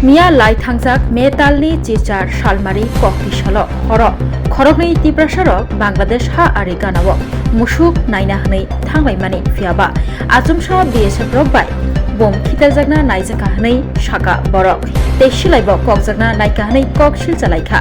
मिया लाई थांजाक मेतालनि चिचार सालमारि ककटिसल हर खरगनि तिब्रासरक बांलादेश हा आरि गानाव मुसुक नायना हनै थांबायमानि फियाबा आजमसा बीएसएफ रकबाय बम खिताजागना नायजाका हनै साका बरक तेसिलाइब ककजागना नायका हनै कक सिलजालाइखा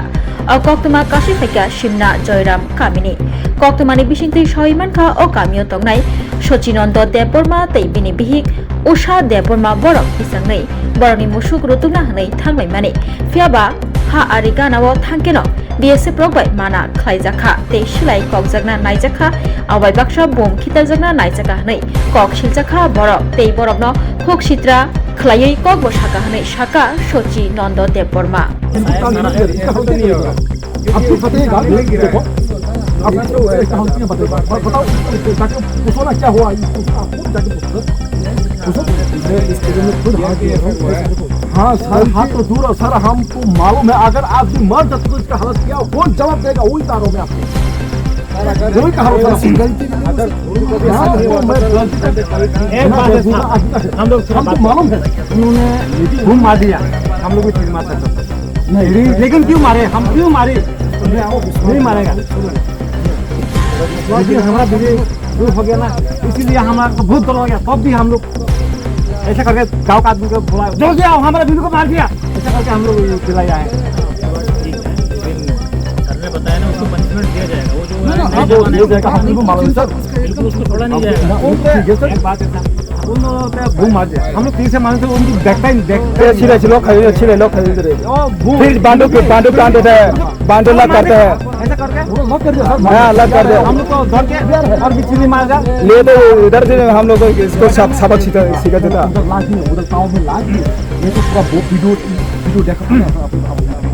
अकक्तमा कासिफाइका सिमना जयराम कामिनी कक्तमानि बिसिंतै सहिमानखा अ कामियो तंगनाय सचिनन्द देबबर्मा तै बिनि बिहिक उषा देबबर्मा बरक हिसांनै बरनि मुसुक रुतुंना हनै थांबायमानि फियाबा हा आरि गानाव थांकेन बीएसएफ रकबाय माना खलाइजाखा तेसिलाइ ककजागना नायजाखा आवबाय बाक्सा बम खिताजागना नायजाका हनै कक सिलजाखा बरक तै बरकनो हुक सित्रा खलायै कक बसाका हनै साका सचि नन्द देबबर्मा आपको बताइएगा देखो आप बताओ पूछो ना क्या हुआ खुद जाके पूछो खुद हाँ सर हाथ तो दूर है सर हमको मालूम है अगर आप भी मर जाते तो इसका हालत क्या कौन जवाब देगा वही तारों में आपको वही कहा हम लोग हमको मालूम है उन्होंने घूम मार दिया हम लोग भी मार सकते नहीं लेकिन क्यों मारे हम क्यों मारे नहीं मारेगा लेकिन हमारा बीवी दूर हो गया ना इसीलिए हमारा बहुत डर हो गया तब भी हम लोग ऐसा करके गाँव का आदमी को बुलाया जल्दी आओ हमारा बीवी को मार दिया ऐसा करके हम लोग दिलाई आए सर ने बताया ना उसको पनिशमेंट दिया जाएगा वो जो हम लोग मालूम सर बिल्कुल उसको छोड़ा नहीं जाएगा एक बात है घूम मार दिया हम लोग तीसरे मानते उनको देखता ही देखते लोग खरीद रहे फिर बांधो लग करते हैं ऐसा करके लग कर दिया लग कर दिया हम लोग को धर के और बिचली मार जा ले तो इधर से हम लोग इसको सबक सिखा देता उधर गाँव में लाइव ये तो पूरा वीडियो देखा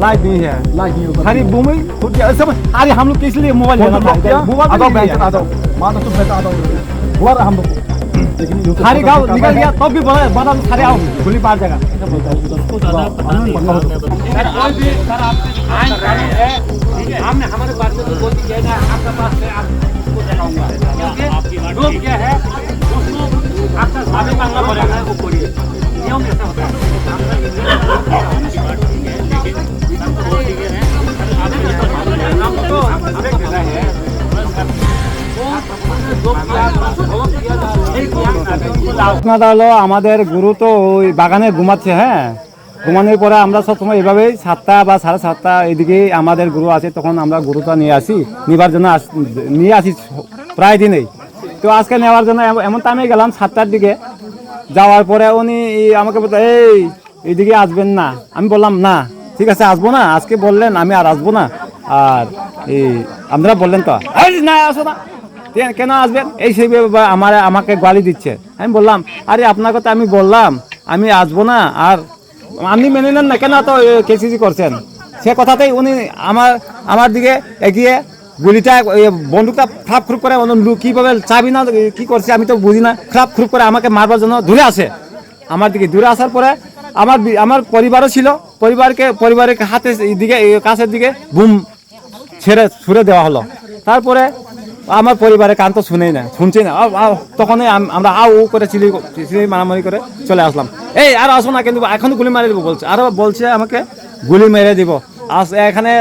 लाइव नहीं है खाली बूम ही सब अरे हम लोग किस लिए मोबाइल लेना था हुआ हम लोग खाली गाँव निकल गया तब भी बोला बना सारे आओ गोली मार जाएगा हमने हमारे बात में तो बोल दिया ना आपका पास है आपको दिखाऊंगा क्योंकि क्या है उसको आपका सामने मांगना पड़ेगा वो करिए नियम ऐसा होता है আমাদের গুরু তো ওই বাগানে ঘুমাচ্ছে হ্যাঁ ঘুমানোর পরে আমরা সবসময় এভাবেই 7টা বা 7:30 এদিকে আমাদের গুরু আছে তখন আমরা গুরুটা নিয়ে আসি নেবার জন্য নিয়ে আসি প্রায় দিনেই তো আজকে নেওয়ার জন্য এমন টাইমে গেলাম 7টার দিকে যাওয়ার পরে উনি আমাকে বলতে এইদিকে আসবেন না আমি বললাম না ঠিক আছে আসবো না আজকে বললেন আমি আর আসবো না আর আপনারা বললেন তো না আসো না কেন আসবেন এই সেই আমাকে গালি দিচ্ছে আমি বললাম আরে আপনার কথা আমি বললাম আমি আসবো না আর আপনি মেনে নেন না কেন তো কেসিসি করছেন সে কথাতেই উনি আমার দিকে এগিয়ে গুলিটা বন্দুকটা খাপ খুব করে কীভাবে চাবি না কী করছে আমি তো বুঝি না খাপ খুব করে আমাকে মারবার জন্য দূরে আসে আমার দিকে দূরে আসার পরে আমার পরিবারও ছিল পরিবারের হাতে দিকে কাছের দিকে বুম ছুড়ে দেওয়া হলো তারপরে আমার পরিবারের কান তো শুনছি না তখনই আমরা করে চিলি মারামারি করে চলে আসলাম আর আসো না কিন্তু এখন গুলি মেরে দেবো বলছে আরও বলছে আমাকে গুলি মেরে দিব এখানে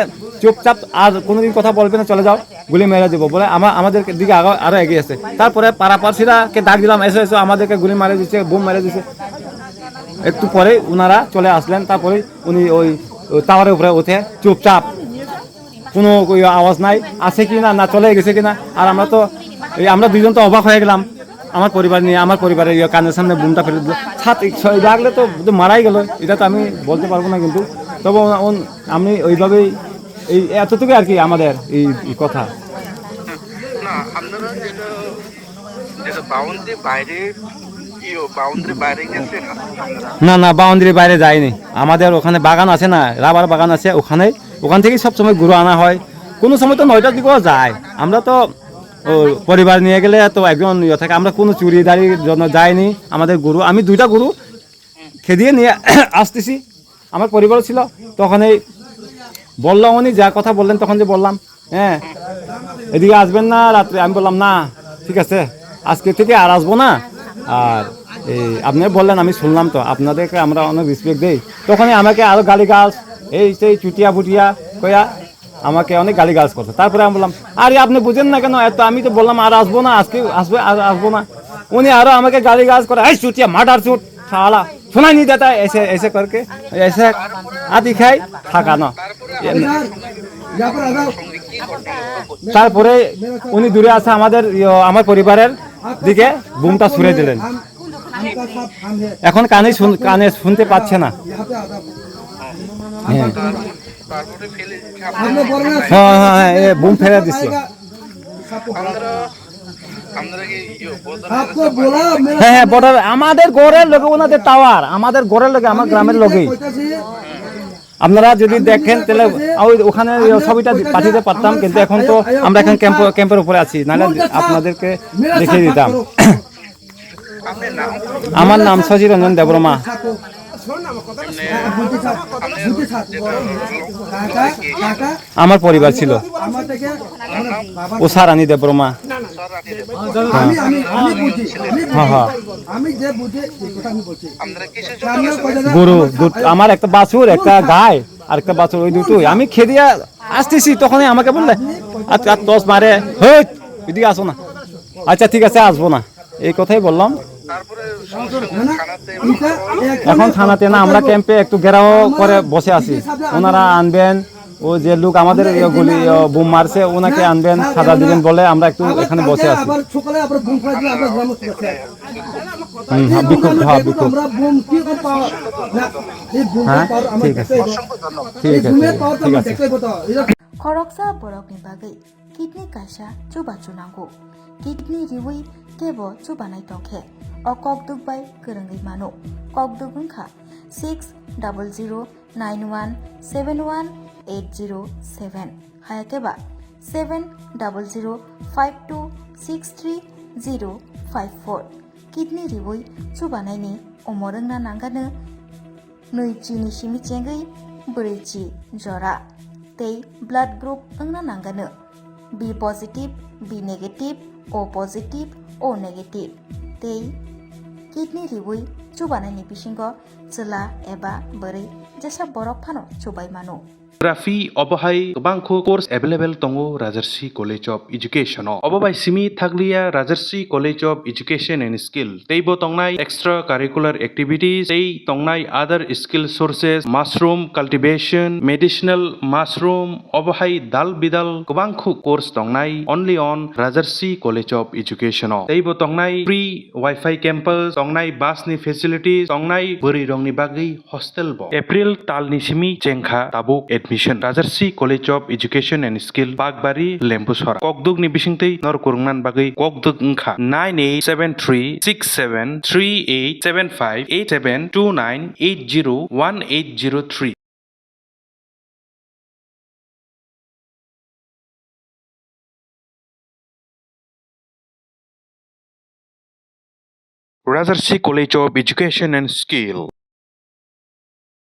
চুপচাপ আর কোনোদিন কথা বলবে না চলে যাও গুলি মেরে দেবো বলে আমাদের দিকে আরও এগিয়ে আসছে তারপরে পাড়াপাড়শিরাকে ডাক দিলাম এসো আমাদেরকে গুলি মেরে দিচ্ছে বুম মেরে দিচ্ছে একটু পরে ওনারা চলে আসলেন তারপরে উনি ওই টাওয়ারের উপরে উঠে চুপচাপ কোনো আওয়াজ নাই আছে কি না চলে গেছে কিনা আর আমরা দুজন তো অবাক হয়ে গেলাম আমার পরিবার নিয়ে আমার পরিবারের কানের সামনে বুমটা ফেলে দিল লাগলে তো মারাই গেল এটা তো আমি বলতে পারবো না কিন্তু তবে আমি ওইভাবেই এতটুকু আর কি আমাদের এই কথা না বাউন্ডারির বাইরে যায়নি আমাদের ওখানে বাগান আছে না রাবার বাগান আছে ওখান থেকে সবসময় গুরু আনা হয় কোনো সময় তো 9টার দিকেও যায় আমরা তো পরিবার নিয়ে গেলে তো একজন থাকে আমরা কোনো চুরিদারির জন্য যাইনি আমাদের গুরু আমি 2টা গুরু খেদিয়ে নিয়ে আসতেছি আমার পরিবারও ছিল তখনই বললাম উনি যা কথা বললেন তখন যে বললাম এদিকে আসবেন না রাত্রে আমি বললাম না ঠিক আছে আজকে থেকে আর আসবো না আর আপনি বললেন আমি শুনলাম তো আপনাদেরকে আমরা অনেক রেসপেক্ট দিই তখনই আমাকে আরও গালিগালাজ এই সেই চুটিয়া বুটিয়া কয়া আমাকে অনেক গালিগালাজ করছে তারপরে আমি বললাম আরে আপনি বুঝেন না কেন এত আমি তো বললাম আর আসবো না আজকে আসবে আর আসবো না উনি আরও আমাকে গালিগালাজ করে এই চুটিয়া মাটার চুট শালা শোনাই নি দেতা এসে এসে করকে এসে আদি খাই থাকা না তারপরে উনি দূরে আছে আমার পরিবারের দিকে বুমটা ছুড়ে দিলেন এখন কানে শুনতে পাচ্ছে না হ্যাঁ হ্যাঁ বুম ফেলে দিচ্ছে হ্যাঁ হ্যাঁ বর্ডার আমাদের গড়ের লোকে ওনাদের টাওয়ার আমাদের গড়ের লোকে আমার গ্রামের লোকেই আপনারা যদি দেখেন তাহলে ওখানে ছবিটা পাঠিয়ে পারতাম কিন্তু এখন তো আমরা এখন ক্যাম্পের উপরে আছি নাহলে আপনাদেরকে দেখিয়ে দিতাম আমার নাম সজি রঞ্জন দেববর্মা আমার পরিবার ছিল উষা রানী দেববর্মা গরু আমার একটা বাছুর একটা গায় আর একটা বাছুর ওই দুটোই আমি খেদিয়া আসতেছি তখনই আমাকে বললে আচ্ছা দশ মারে এদিকে আসো না আচ্ছা ঠিক আছে আসবো না এই কথাই বললাম এখন থানাতে না আমরা ক্যাম্পে একটু ঘেরাও করে বসে আছি ওনারা আনবেন ও যে লোক আমাদের গুলি বুম মারছে ওনাকে আনবেন সাজা দিবেন বলে আমরা একটু এখানে বসে আছি বিক্ষোভ হ্যাঁ ঠিক আছে ঠিক আছে ঠিক আছে खरकसा बरकनि बागै किडनी कासा चुबाचु नांगौ किडनी रिवै केबो चुबानाय दंखे अ ककदुगबाय गोरोङै मानो ककदुगुंखा 600091718007 हायाकेबा 7005263054 किडनी रिवै चुबानायनि अमरोंना नांगानो नैजिनि सिमिचेंगै ब्रैजि जरा तै ब्लाड ग्रुप ओंना नांगानो B positive B negative O positive O negative तै किडनी रिवै चुबानायनि बिसिंगो चला एबा बोरै जेसा बरफ फानो चुबाय मानो ग्राफी अबहाय गोबांखौ कोर्स एभेलेबल दङ राजर्षि कलेज अफ एजुकेशन अबहाय सिमी थागलिया Rajarshi college of education and skill तैबो तंनाय एक्सट्रा कारिकुलर एक्टिविटीज तै तंनाय other skill sources mushroom cultivation medicinal mushroom अबहाय दाल बिदाल गोबांखौ कोर्स तंनाय only on Rajarshi college of education तैबो तंनाय फ्री वाईफाई कैंपस तंनाय बासनि फेसिलिटीज तंनाय बोरै रंनि बागै हस्टेल ब एप्रिल तालनि सिमी जेंखा ताबुक admission Rajarshi college of education and skill बागबारी लेम्बुसरा ककदुग नि बिसिंतै नरकुरुंनान बागै ककदुग ओंखा 987368758729801803 Rajarsi College of Education and Skill